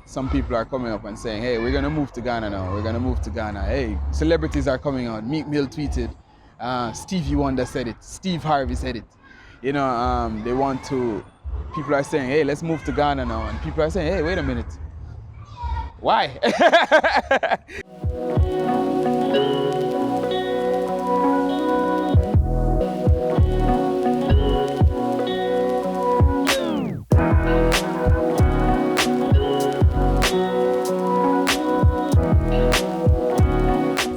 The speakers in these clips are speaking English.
some people are coming up and saying, hey, we're gonna move to Ghana now, we're gonna move to Ghana. Hey, celebrities are coming out. Meek Mill tweeted, Stevie Wonder said it, Steve Harvey said it. You know, they want to, people are saying, hey, let's move to Ghana now. And people are saying, hey, wait a minute. Why?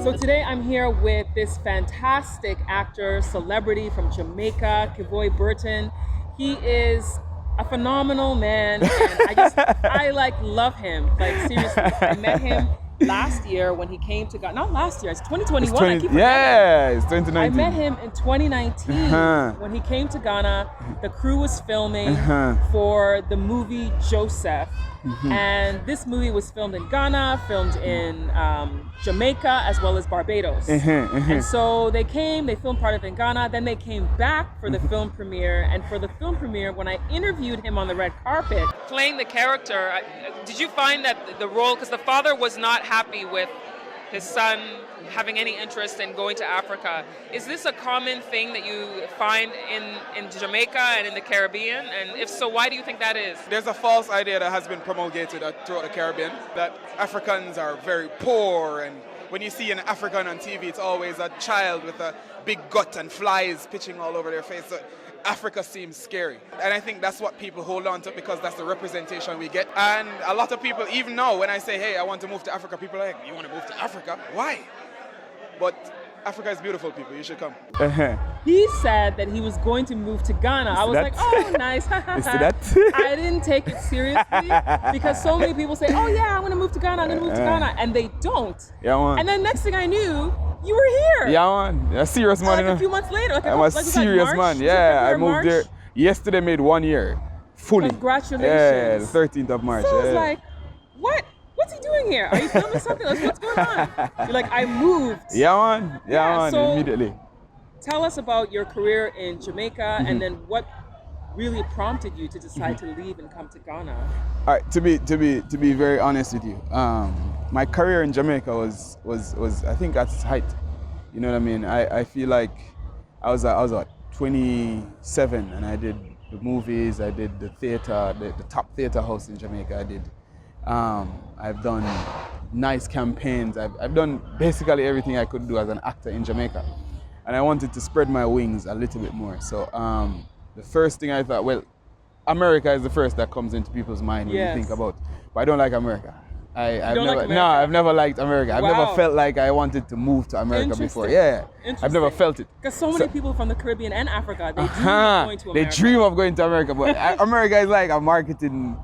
So today I'm here with this fantastic actor, celebrity from Jamaica, Kevoy Burton. He is a phenomenal man, and I love him. Like, seriously, I met him last year when he came to Ghana. Not last year, it's 2021. I keep forgetting. Yeah, it's 2019. I met him in 2019 when he came to Ghana. The crew was filming for the movie Joseph. And this movie was filmed in Ghana, filmed in Jamaica, as well as Barbados. And so they came, they filmed part of it in Ghana, then they came back for the film premiere. And for the film premiere, when I interviewed him on the red carpet, playing the character, did you find that the role, because the father was not happy with his son having any interest in going to Africa. Is this a common thing that you find in Jamaica and in the Caribbean? And if so, why do you think that is? There's a false idea that has been promulgated throughout the Caribbean that Africans are very poor, and when you see an African on TV, it's always a child with a big gut and flies pitching all over their face. So Africa seems scary. And I think that's what people hold on to because that's the representation we get. And a lot of people, even now, when I say, hey, I want to move to Africa, people are like, you want to move to Africa? Why? But Africa is beautiful, people. You should come. He said that he was going to move to Ghana. I was like, oh, nice. I didn't take it seriously because so many people say, oh, yeah, I'm going to move to Ghana. I'm going to move to Ghana. And they don't. Yeah, man. And then next thing I knew, you were here. Yeah, man. A serious man. Like a few months later. I'm a serious man. Yeah, I moved there. Yesterday made 1 year. Fully. Congratulations. Yeah, the 13th of March. So I was like, what? What's he doing here? Are you filming something? What's going on? You're like, I moved. Yeah, man. Yeah, man. So immediately. Tell us about your career in Jamaica and then what really prompted you to decide to leave and come to Ghana. All right, to be very honest with you, my career in Jamaica was I think at its height. You know what I mean? I feel like I was 27 and I did the movies, I did the theater, the top theater house in Jamaica. I did. I've done nice campaigns. I've done basically everything I could do as an actor in Jamaica, and I wanted to spread my wings a little bit more. So the first thing I thought, well, America is the first that comes into people's mind when you think about. But I don't like America. I've never liked America. I've never felt like I wanted to move to America before. Yeah, I've never felt it. Because so many people from the Caribbean and Africa, they dream of going to America. They dream of going to America, but America is like a marketing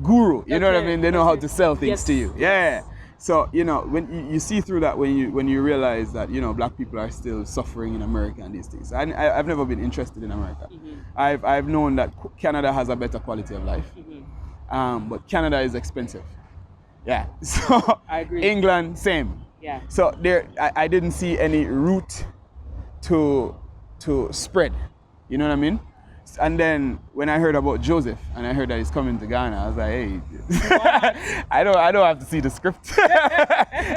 guru. You know what I mean? They know how to sell things to you. Yeah. So, you know, when you see through that, when you realize that, you know, black people are still suffering in America and these things. I've never been interested in America. I've known that Canada has a better quality of life. But Canada is expensive. Yeah. So I agree. England, same. Yeah. So I didn't see any route to spread. You know what I mean? And then when I heard about Joseph and I heard that he's coming to Ghana, I was like, hey, I don't have to see the script.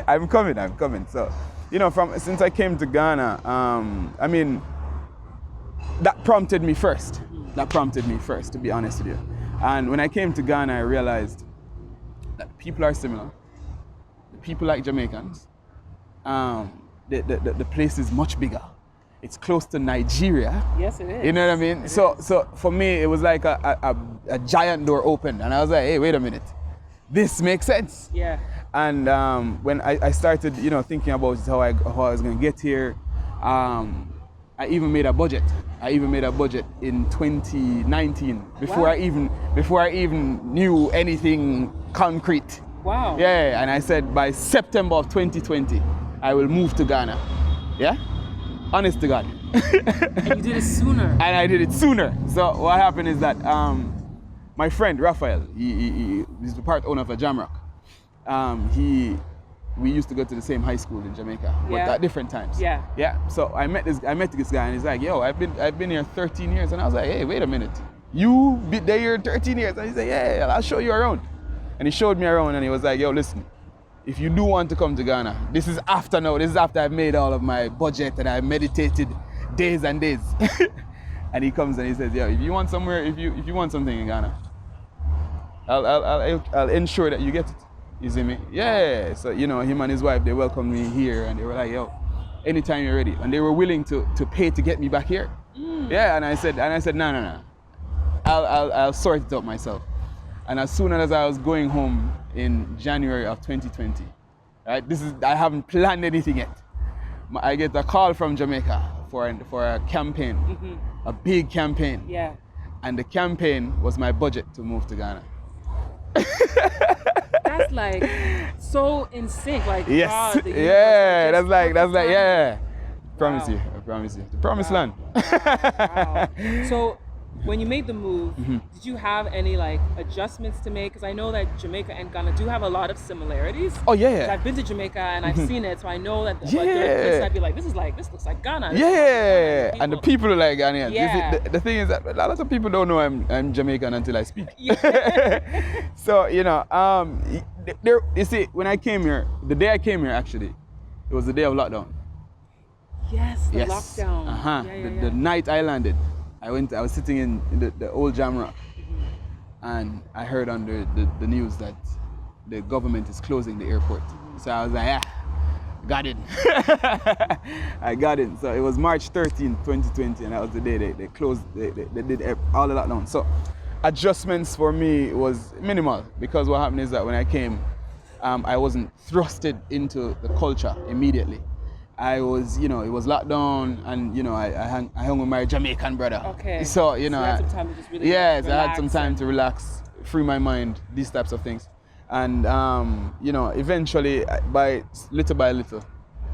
I'm coming. So, you know, since I came to Ghana, I mean, that prompted me first. To be honest with you. And when I came to Ghana, I realized that people are similar. The people like Jamaicans. The place is much bigger. It's close to Nigeria. Yes, it is. You know what I mean? So for me, it was like a giant door opened, and I was like, hey, wait a minute, this makes sense. Yeah. And when I started, you know, thinking about how I was gonna get here, I even made a budget. In 2019 before I even knew anything concrete. Wow. Yeah, and I said by September of 2020, I will move to Ghana. Yeah. Honest to God. And you did it sooner. And I did it sooner. So what happened is that my friend Raphael, he's the part owner of a Jamrock. We used to go to the same high school in Jamaica, but at different times. Yeah. Yeah. So I met this guy, and he's like, "Yo, I've been here 13 years," and I was like, "Hey, wait a minute, you been there 13 years?" And he's like, "Yeah, I'll show you around." And he showed me around and he was like, yo, listen, if you do want to come to Ghana, this is after now. This is after I've made all of my budget and I meditated days and days. And he comes and he says, yo, if you want somewhere, if you want something in Ghana, I'll ensure that you get it. You see me? Yeah. So, you know, him and his wife, they welcomed me here and they were like, yo, anytime you're ready. And they were willing to pay to get me back here. Yeah, and I said, no. I'll sort it out myself. And as soon as I was going home in January of 2020, right? I haven't planned anything yet. I get a call from Jamaica for a campaign, a big campaign. Yeah. And the campaign was my budget to move to Ghana. That's like so in sync. Like, yes, God, the yeah, that's like, yeah. Wow. I promise you. The promised land. Wow. So when you made the move, did you have any like adjustments to make? Because I know that Jamaica and Ghana do have a lot of similarities. Oh yeah. I've been to Jamaica and I've seen it, so I know that. Yeah. Like, there are places I'd be like, this looks like Ghana. Yeah, and the people are like Ghanaians. Yeah. The thing is that a lot of people don't know I'm Jamaican until I speak. Yeah. So you know, you see, when I came here, the day I came here actually, it was the day of lockdown. Yes, the lockdown. The night I landed, I was sitting in the old Jamrock, and I heard on the news that the government is closing the airport. So I was like, yeah, got it. I got it. So it was March 13, 2020, and that was the day they closed, they did all the lockdown. So adjustments for me was minimal, because what happened is that when I came, I wasn't thrusted into the culture immediately. I was, you know, it was locked down, and you know, I hung with my Jamaican brother. Okay. So you know, so you had some time to just really yes, relax. I had some time to relax, free my mind, these types of things, and you know, eventually, by little,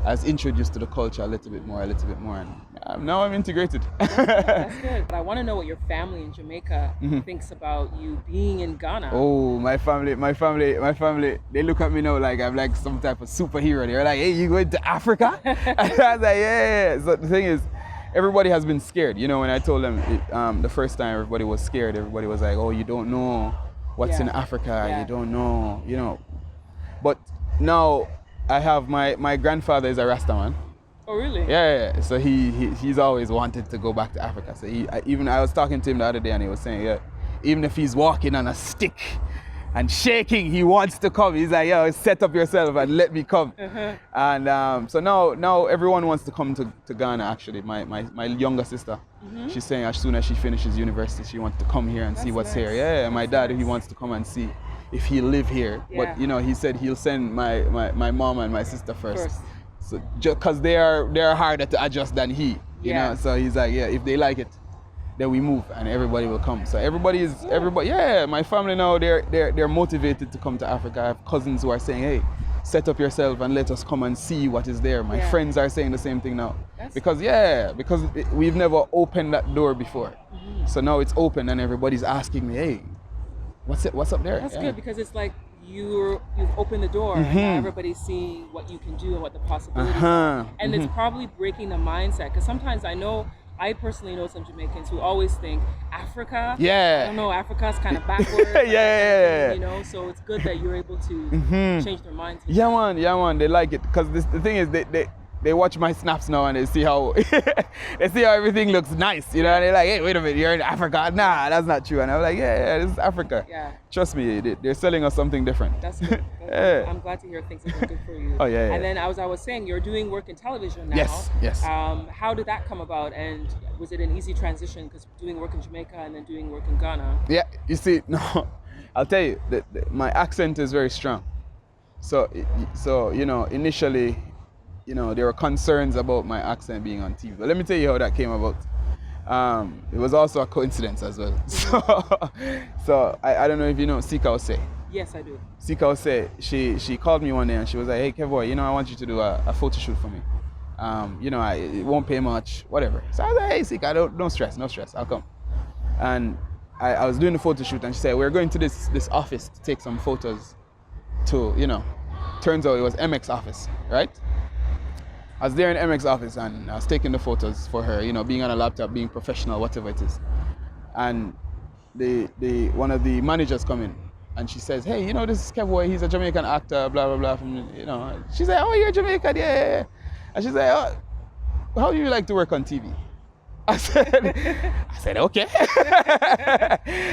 I was introduced to the culture a little bit more, and now I'm integrated. That's good. But I want to know what your family in Jamaica thinks about you being in Ghana. Oh, my family, they look at me now like I'm like some type of superhero. They're like, hey, you going to Africa? And I was like, yeah. So the thing is, everybody has been scared. You know, when I told them the first time, everybody was scared. Everybody was like, oh, you don't know what's in Africa. You don't know, you know. But now I have my grandfather is a Rasta man. Oh, really? Yeah. So he's always wanted to go back to Africa. So I was talking to him the other day, and he was saying, yeah, even if he's walking on a stick and shaking, he wants to come. He's like, yo, set up yourself and let me come. And so now everyone wants to come to Ghana. Actually, my younger sister, she's saying as soon as she finishes university, she wants to come here and see what's here. Yeah, my dad, he wants to come and see if he'll live here. But you know, he said he'll send my mom and my sister first. So just because they are harder to adjust than he, you know. So he's like, yeah, if they like it, then we move and everybody will come. So everybody, yeah, my family now, they're motivated to come to Africa. I have cousins who are saying, hey, set up yourself and let us come and see what is there. My friends are saying the same thing now. Because we've never opened that door before. So now it's open and everybody's asking me, hey, what's up there? That's good, because it's like you've opened the door and now everybody's seeing what you can do and what the possibilities are. And it's probably breaking the mindset, because sometimes I personally know some Jamaicans who always think Africa. I don't know, Africa's kind of backwards. You know, so it's good that you're able to change their minds. Yeah, man, they like it, because the thing is they watch my snaps now and they see how everything looks nice, you know, and they're like, hey, wait a minute, you're in Africa? Nah, that's not true. And I'm like, yeah, this is Africa. Yeah. Trust me, they're selling us something different. That's good. I'm glad to hear things have been good for you. Oh, yeah. And then as I was saying, you're doing work in television now. Yes. How did that come about, and was it an easy transition, because doing work in Jamaica and then doing work in Ghana? Yeah, you see, no, I'll tell you, my accent is very strong. So you know, initially, you know, there were concerns about my accent being on TV. But let me tell you how that came about. It was also a coincidence as well. So I don't know if you know Sika Ose. Yes, I do. Sika Ose, she called me one day and she was like, hey, Kevoy, you know, I want you to do a photo shoot for me. You know, it won't pay much, whatever. So I was like, hey, Sika, no stress, I'll come. And I was doing the photo shoot and she said, we're going to this office to take some photos to, you know, turns out it was MX office, right? I was there in MX office and I was taking the photos for her, you know, being on a laptop, being professional, whatever it is. And one of the managers come in and she says, hey, this is Kevoy, he's a Jamaican actor, blah, blah, blah, from, She said, oh, you're Jamaican, yeah. And she said, oh, how do you like to work on TV? I said, okay.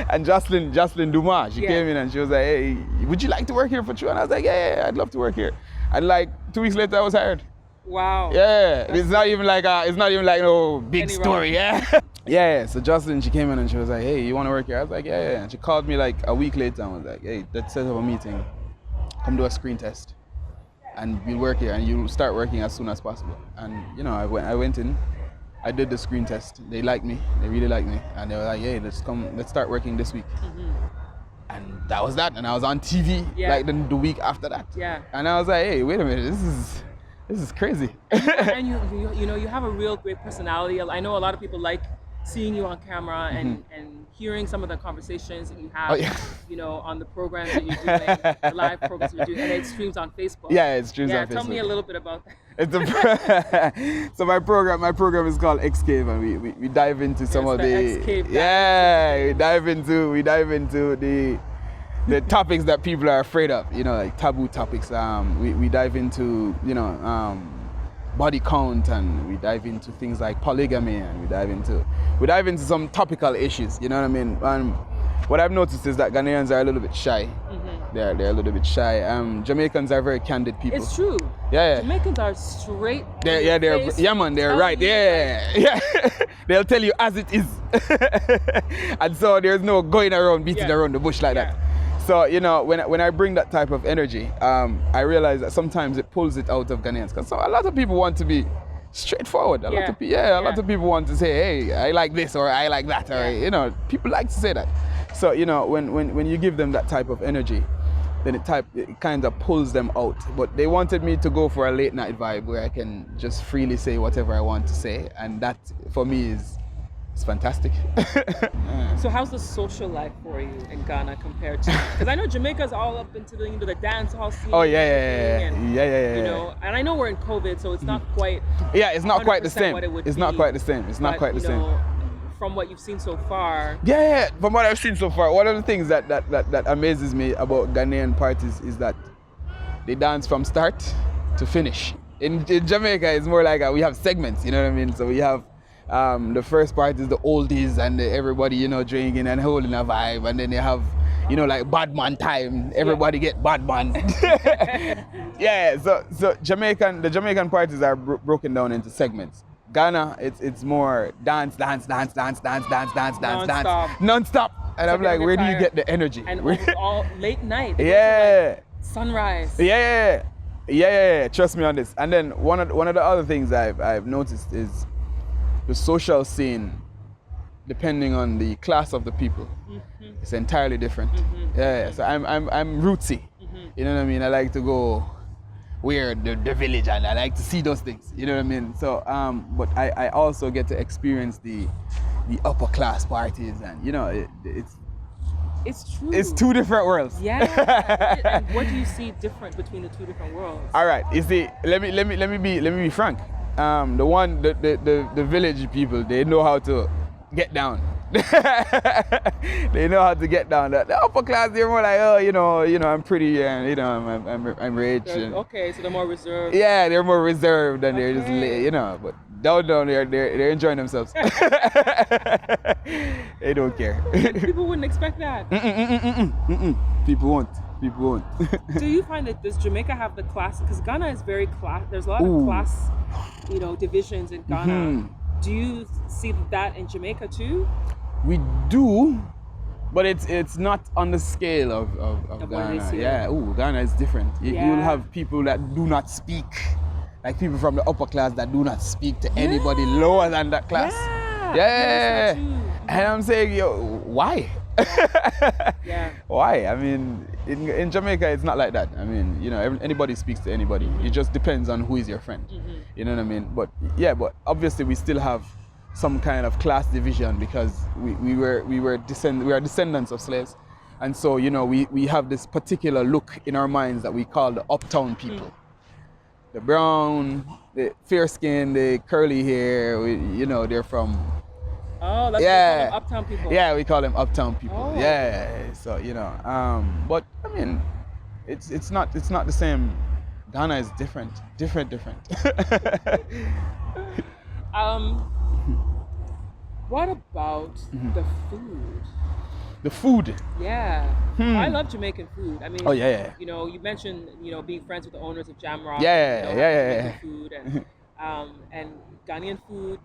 And Jocelyn Dumas, she came in and she was like, hey, would you like to work here for true? And I was like, yeah, I'd love to work here. And like 2 weeks later, I was hired. Wow. Yeah, it's not even like no big story, yeah. Yeah, so Jocelyn, she came in and she was like, hey, you want to work here? I was like, yeah. And she called me like a week later and was like, hey, let's set up a meeting. Come do a screen test. And we'll work here and you'll start working as soon as possible. And I went in, I did the screen test. They liked me, they really liked me. And they were like, hey, let's start working this week. And that was that. And I was on TV like the week after that. Yeah. And I was like, hey, wait a minute, this is crazy. And you have a real great personality. I know a lot of people like seeing you on camera and hearing some of the conversations that you have, on the programs that you're doing, the live programs you're doing, and it streams on Facebook. Yeah, it streams on Facebook. Tell me a little bit about that. So my program is called X-Cave, and we dive into some of the X-Cave. We dive into the topics that people are afraid of, like taboo topics. We dive into body count, and we dive into things like polygamy, and we dive into some topical issues, you know what I mean? And what I've noticed is that Ghanaians are a little bit shy. They're a little bit shy. Jamaicans are very candid people. It's true. Yeah. Jamaicans are straight. They're right. Yeah. They'll tell you as it is. And so there's no going around beating around the bush like that. So, when I bring that type of energy, I realize that sometimes it pulls it out of Ghanaians. Because a lot of people want to be straightforward. A lot of people want to say, hey, I like this or I like that. Or, people like to say that. So, when you give them that type of energy, then it kind of pulls them out. But they wanted me to go for a late night vibe where I can just freely say whatever I want to say. And that, for me, it's fantastic. So how's the social life for you in Ghana compared to, because I know Jamaica's all up into the dance hall scene. Oh yeah. And I know we're in COVID, so it's not quite. Yeah, it's not quite the same. It's not quite the same. From what you've seen so far. Yeah, from what I've seen so far, one of the things that amazes me about Ghanaian parties is that they dance from start to finish. In Jamaica, it's more like we have segments, you know what I mean? So we have the first part is the oldies and everybody, drinking and holding a vibe, and then they have, like bad man time. Everybody get bad man. Yeah. So the Jamaican parties are broken down into segments. Ghana, it's more dance, non-stop. And I'm like, where do you get the energy? And all late night. Sunrise. Yeah. Trust me on this. And then one of the other things I've noticed is the social scene, depending on the class of the people, it's entirely different. So I'm rootsy. You know what I mean? I like to go where the village, and I like to see those things. You know what I mean? So but I also get to experience the upper class parties, and it's true. It's two different worlds. Yeah. And what do you see different between the two different worlds? All right. You see, let me be frank. The village people, they know how to get down. They know how to get down. The upper class, they're more like, I'm pretty and I'm rich. Okay, so they're more reserved. Yeah, they're more reserved and they're just but down they're enjoying themselves. They don't care. People wouldn't expect that. People won't. Do you find that does Jamaica have the class? Because Ghana is very class. There's a lot of class, divisions in Ghana. Do you see that in Jamaica too? We do, but it's not on the scale of Ghana. Yeah, Ghana is different. You'll have people that do not speak, like people from the upper class that do not speak to anybody lower than that class. Yeah. And I'm saying, why? Why? I mean, in Jamaica, it's not like that. I mean, anybody speaks to anybody. It just depends on who is your friend. You know what I mean? But obviously we still have some kind of class division because we are descendants of slaves, and so we have this particular look in our minds that we call the uptown people. The brown, the fair skin, the curly hair. They're from Oh, that's Yeah. what they call them, uptown people. Yeah, we call them uptown people. Oh. Yeah, so but I mean, it's not the same. Ghana is different. What about the food? The food. Yeah, I love Jamaican food. I mean, Oh, yeah. You mentioned being friends with the owners of Jamrock. Yeah, having yeah. Jamaican food and Ghanaian food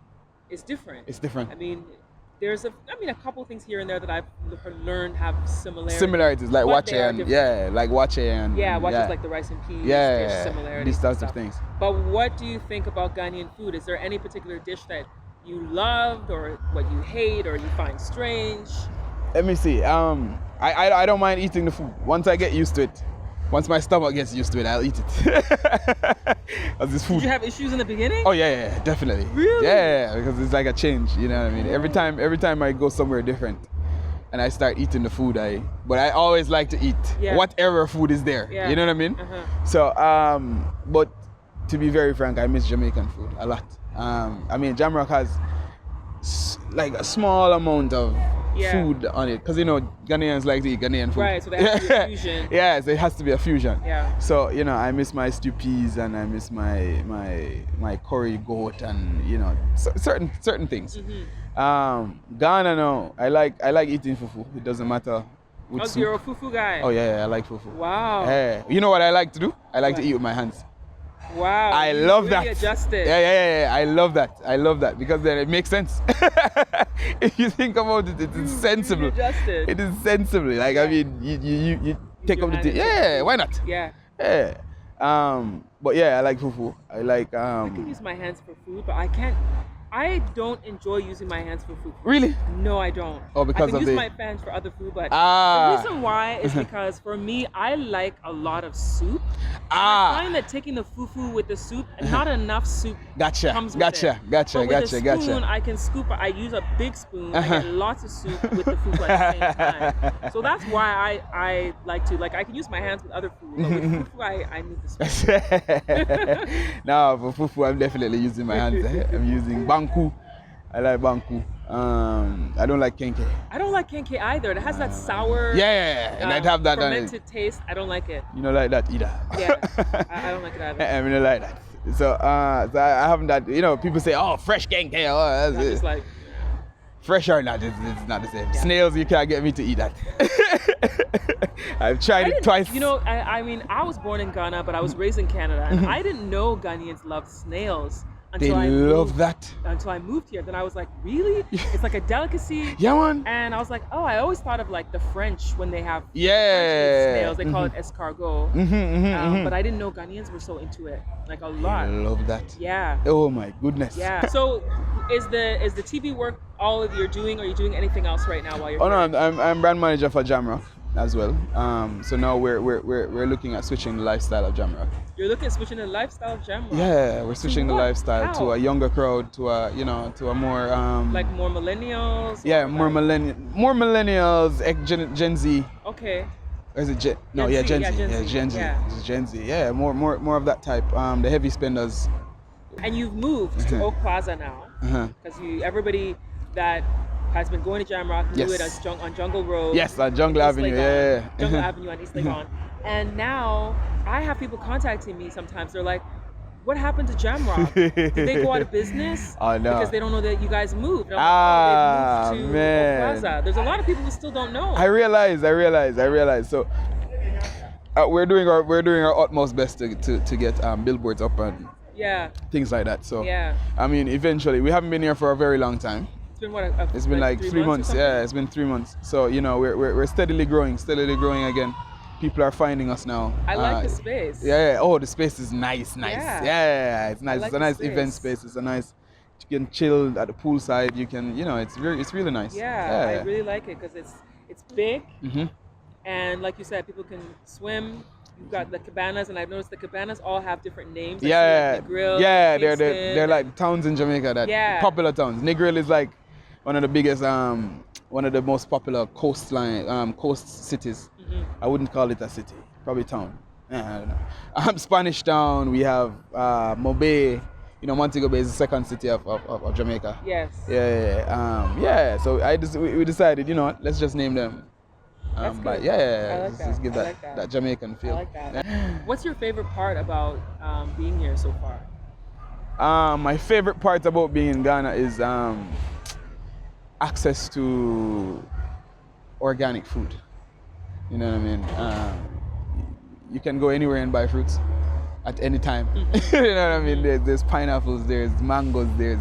is different. It's different. I mean, there's a couple things here and there that I've learned have Similarities like but they wache are and different. like wache and Wache is like the rice and peas. Yeah, There's similarities. these types and of stuff. things. But what do you think about Ghanaian food? Is there any particular dish that you loved, or what you hate, or you find strange? Let me see. I don't mind eating the food once I get used to it. Once my stomach gets used to it, I'll eat it. As this food. Did you have issues in the beginning? Oh yeah, definitely. Really? Yeah, because it's like a change. You know what I mean? Every time I go somewhere different, and I start eating the food, but I always like to eat whatever food is there. Yeah. You know what I mean? Uh-huh. So but to be very frank, I miss Jamaican food a lot. I mean, Jamrock has like a small amount of food on it, because Ghanaians like to eat Ghanaian food. Right, so there has to be a fusion. Yes, it has to be a fusion. Yeah. So I miss my stew peas, and I miss my curry goat, and certain things. Ghana, no, I like eating fufu. It doesn't matter. Oh, you're a fufu guy. Oh yeah, I like fufu. Wow. Yeah. You know what I like to do? I like to eat with my hands. Wow. I love really that. Adjusted. Yeah. I love that because then it makes sense. If you think about it, it is sensible. Really adjusted. It is sensible. Like I mean, you take up the thing. Yeah, why not? Yeah. Yeah. But yeah, I like fufu. I like I can use my hands for food, but I don't enjoy using my hands for food. Really? No, I don't. Oh, because I can of use the my hands for other food, but the reason why is because for me, I like a lot of soup. I find that taking the fufu with the soup, not enough soup comes with it. Gotcha. But with a spoon, I can scoop. I use a big spoon. I get lots of soup with the fufu at the same time. So that's why I like to I can use my hands with other food, but with fufu, I need the spoon. No, for fufu, I'm definitely using my hands. I'm using banku. I like banku. I don't like kenke. I don't like kenke either. It has that sour. Yeah, and I'd have that on it. Fermented taste. I don't like it. You don't like that either. Yeah, I don't like it either. I don't like that. So I haven't that. People say, "Oh, fresh kenke." Oh, that's I'm just like, fresh or not, it's not the same. Yeah. Snails, you can't get me to eat that. I've tried it twice. I mean, I was born in Ghana, but I was raised in Canada, and I didn't know Ghanaians loved snails. Until I moved here. Then I was like, really? It's like a delicacy. Yeah, man. And I was like, oh, I always thought of like the French when they have snails. They call it escargot. But I didn't know Ghanaians were so into it, like a lot. I love that. Yeah. Oh my goodness. Yeah. So, is the TV work all of you're doing? Or are you doing anything else right now while you're? Oh no, I'm brand manager for Jamrock as well. So now we're looking at switching the lifestyle of Jamrock. You're looking at switching the lifestyle of Jamrock? Yeah, we're switching the lifestyle to a younger crowd, to a more like more millennials. Yeah, more millennials, Gen Z. Okay. Or is it Gen? No, Gen Z. Gen Z. It's Gen Z. Yeah, more of that type. The heavy spenders. And you've moved to Oak Plaza now, because everybody that has been going to Jamrock knew it as on Jungle Road. Yes, on Jungle Avenue. Yeah. Jungle Avenue on East Legon. And now I have people contacting me sometimes. They're like, what happened to Jamrock? Did they go out of business? Oh, no. Because they don't know that you guys moved. And I'm like, they moved to Oak Plaza. There's a lot of people who still don't know. I realize. So we're doing our utmost best to get billboards up and things like that. So I mean, eventually, we haven't been here for a very long time. It's been what? It's been like 3 months. Yeah, it's been 3 months. So we're steadily growing again. People are finding us now. I like the space. Yeah. Oh, the space is nice. Yeah, it's nice. Like it's a nice event space. It's a nice. You can chill at the poolside. You can, it's really nice. Yeah, I really like it because it's big, and like you said, people can swim. You've got the cabanas, and I've noticed the cabanas all have different names. Like Negril, they're like towns in Jamaica that popular towns. Negril is like one of the biggest, one of the most popular coast cities. I wouldn't call it a city, probably town. I don't know. Spanish Town. We have Mobe. you know, Montego Bay is the second city of Jamaica. Yes. Yeah. So we decided, you know, let's just name them. That's But good. yeah, I like just give I that, like that. that Jamaican I feel. like that. What's your favorite part about being here so far? My favorite part about being in Ghana is access to organic food. You know what I mean? You can go anywhere and buy fruits at any time. You know what I mean? There's pineapples, there's mangoes, there's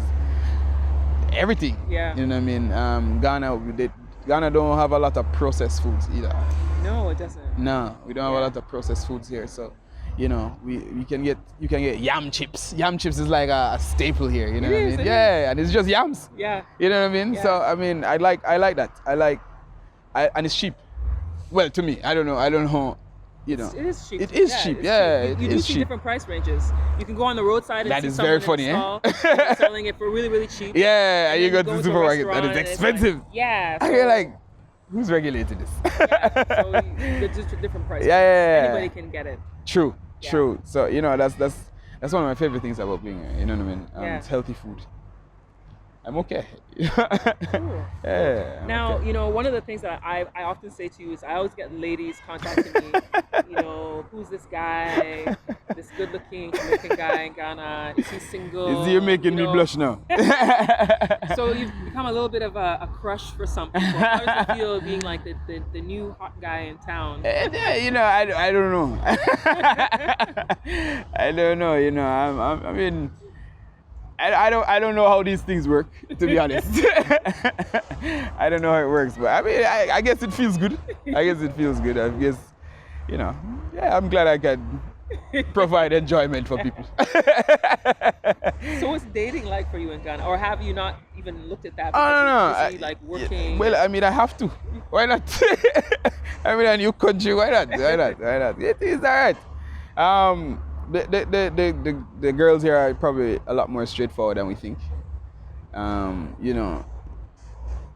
everything. Yeah. You know what I mean? Ghana don't have a lot of processed foods either. No, it doesn't. No, we don't have a lot of processed foods here. So, you know, you can get yam chips. Yam chips is like a staple here. You know what I mean? Yeah, and it's just yams. Yeah. You know what I mean? Yeah. So I mean, I like that. And it's cheap. Well, to me, I don't know. You know, It is cheap. It is cheap. Yeah, cheap. You do see cheap. different price ranges. You can go on the roadside and That see is someone very funny, in a eh? stall selling it for really, really cheap. Yeah, and you go then to the a supermarket and restaurant it's like- expensive. yeah. And you're like, who's regulated this? yeah. So there's just different prices. Yeah. Anybody can get it. True. Yeah. True. So you know, that's one of my favorite things about being here. You know what I mean? Yeah. It's healthy food. I'm okay. Cool. Yeah. I'm Now, okay. you know, one of the things that I often say to you is I always get ladies contacting me, you know, who's this guy, this good-looking Jamaican guy in Ghana, is he single? Is he making You me know? blush now? So you've become a little bit of a crush for some people. How does it feel being like the new hot guy in town? Yeah, you know, I don't know. I don't know. You know, I mean, I don't know how these things work, to be honest. I don't know how it works, but I mean, I guess it feels good. I guess, you know, yeah, I'm glad I can provide enjoyment for people. So what's dating like for you in Ghana? Or have you not even looked at that? I don't know. Because you're busy, like working. Well, I mean, I have to. Why not? I mean, a new country. Why not? It is all right. The girls here are probably a lot more straightforward than we think. You know,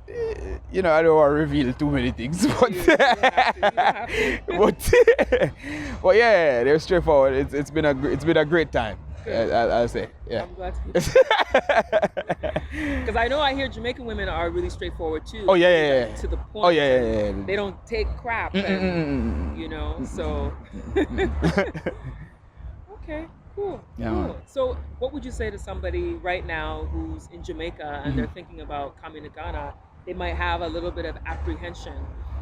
I don't want to reveal too many things, but You don't have to. but yeah, they're straightforward. It's been a great time. I'll say, yeah. I'm glad to because I know I hear Jamaican women are really straightforward too. Oh yeah. To the point. Oh yeah. They don't take crap, and, you know. So. Okay. Cool. Yeah, cool. man. So, what would you say to somebody right now who's in Jamaica and they're thinking about coming to Ghana? They might have a little bit of apprehension.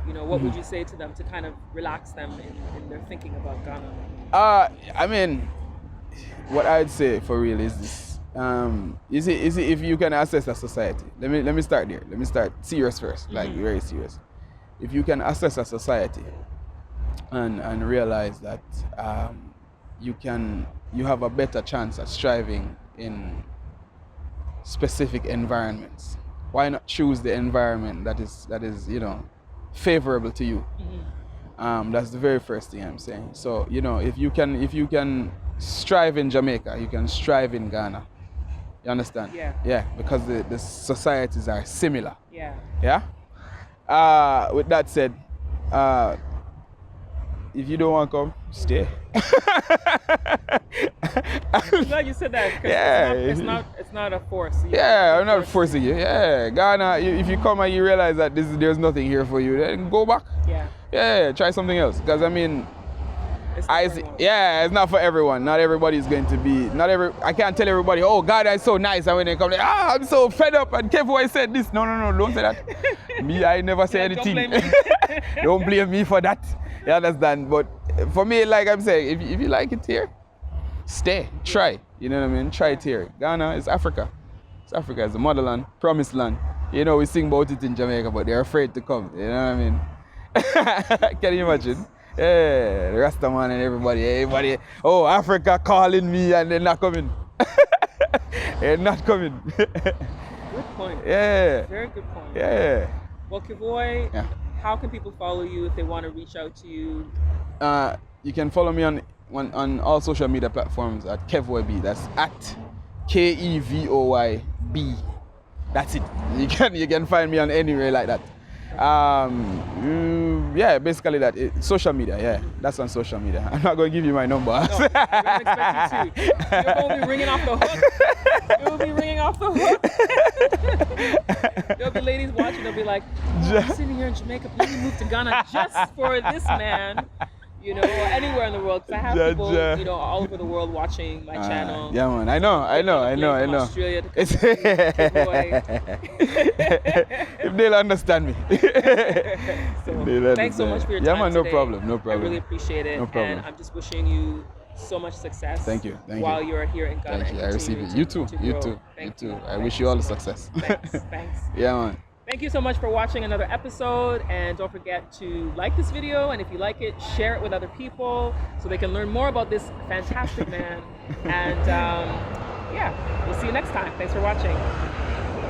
You know, what would you say to them to kind of relax them in their thinking about Ghana? I mean, what I'd say for real is this: is it if you can assess a society? Let me start there. Let me start serious first, like very serious. If you can assess a society and realize that you have a better chance at striving in specific environments, why not choose the environment that is you know, favorable to you? That's the very first thing I'm saying. So, you know, if you can strive in Jamaica, you can strive in Ghana. You understand? Yeah. Yeah, because the societies are similar. Yeah. Yeah? With that said, if you don't want to come, stay. I'm glad you said that. 'Cause Yeah. it's not a force. Yeah, I'm not forcing you. Yeah, Ghana, if you come and you realize that there's nothing here for you, then go back. Yeah. Yeah, try something else. Because I mean, It's not for everyone. yeah, it's not for everyone. Not everybody is going to be. I can't tell everybody, oh, Ghana is so nice, and when they come, I'm so fed up. And Kevoy said this. No, don't say that. Me, I never say Yeah, don't anything. blame me. Don't blame me for that. You understand? But for me, like I'm saying, if you like it here, stay, try. You know what I mean? Try it here. Ghana is Africa. It's Africa. It's the motherland, promised land. You know, we sing about it in Jamaica, but they're afraid to come. You know what I mean? Can you imagine? Yeah, the Rastaman and everybody, oh, Africa calling me and they're not coming. They're not coming. Good point. Yeah. Very good point. Yeah. Well, Kavoy, Yeah. how can people follow you if they want to reach out to you? You can follow me on all social media platforms at Kevoy B. That's at KEVOYB. That's it. You can find me on anywhere like that. Yeah, basically that. Social media, yeah. That's on social media. I'm not going to give you my number. No, I don't expect you to. You're going to be ringing off the hook. You'll be ringing off the hook. There'll be ladies watching. They'll be like, oh, I'm sitting here in Jamaica. Let me move to Ghana just for this man. You know, or anywhere in the world. Because I have people, you know, all over the world watching my channel. Yeah, man. I know. From Australia to Kavoy. If they'll understand me. So, thanks so much for your time. Yeah, man. No today. problem. No problem. I really appreciate it. No problem. And I'm just wishing you so much success. Thank you. While you're here in Ghana. Thank you. I receive it. You too. You too. You too. I wish you all the success. Thanks. Yeah, man. Thank you so much for watching another episode, and don't forget to like this video, and if you like it, share it with other people so they can learn more about this fantastic man. And yeah, we'll see you next time. Thanks for watching.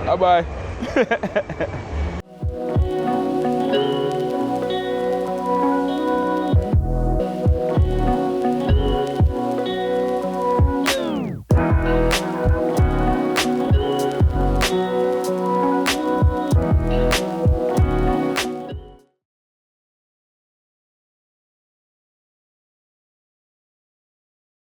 Bye-bye.